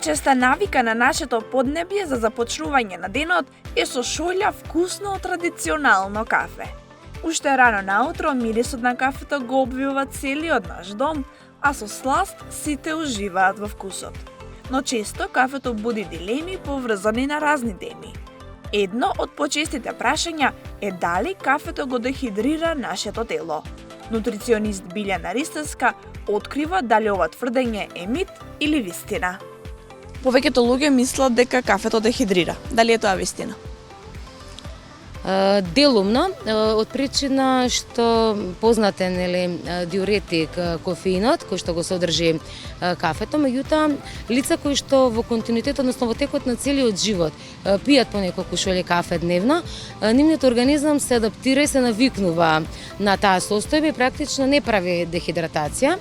Најчеста навика на нашето поднебје за започнување на денот е со шолја вкусно традиционално кафе. Уште рано наутро мирисот на кафето го обвива целиот наш дом, а со сласт сите уживаат во вкусот. Но често кафето буди дилеми поврзани на разни теми. Едно од почестите прашања е дали кафето го дехидрира нашето тело. Нутриционист Билјана Ристевска открива дали ова тврдење е мит или вистина. Повеќето луѓе мислат дека кафето дехидрира. Дали е тоа вистина? Делумно, од причина што познатен диуретик кофеинот, кој што го содржи кафето, меѓутоа лица кои што во континуитет, односно во текот на целиот живот, пијат по неколку шолји кафе дневно, нивниот организам се адаптира и се навикнува на таа состојба и практично не прави дехидратација.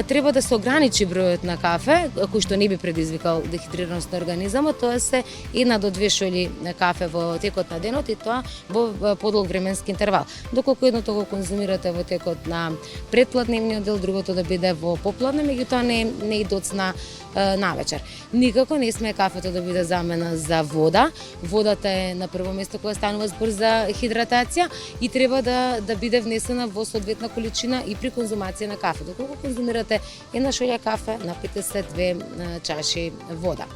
Треба да се ограничи бројот на кафе, кој што не би предизвикал дехидрираност на организамот, тоа се 1 до 2 шолји кафе во текот на денот и тоа во подолг временски интервал. Доколку едното го конзумирате во текот на предпладневниот дел, другото да биде во попладне, меѓутоа не и доцна навечер. Никако не сме кафето да биде замена за вода. Водата е на прво место кога станува збор за хидратација и треба да биде внесена во соодветна количина и при конзумација на кафе. Доколку конзумирате 1 шолја кафе, напите се 2 чаши вода.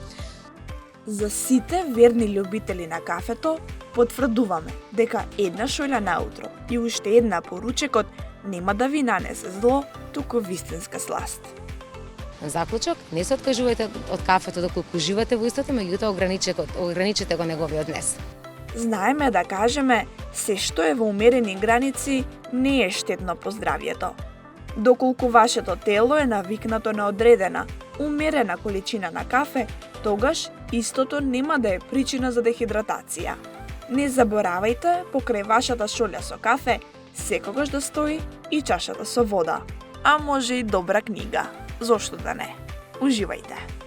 За сите верни љубители на кафето, потврдуваме дека 1 шолја наутро и уште 1 по ручекот нема да ви нанесе зло, туку вистинска сласт. Заклучок, не се откажувајте од кафето доколку уживате во истото, меѓутоа ограничете го неговиот днес. Знаеме да кажеме, се што е во умерени граници не е штетно по здравјето. Доколку вашето тело е навикнато на одредена, умерена количина на кафе, тогаш истото нема да е причина за дехидратација. Не заборавајте покрај вашата шолја со кафе секогаш да стои и чашата со вода, а може и добра книга. Зошто да не? Уживајте!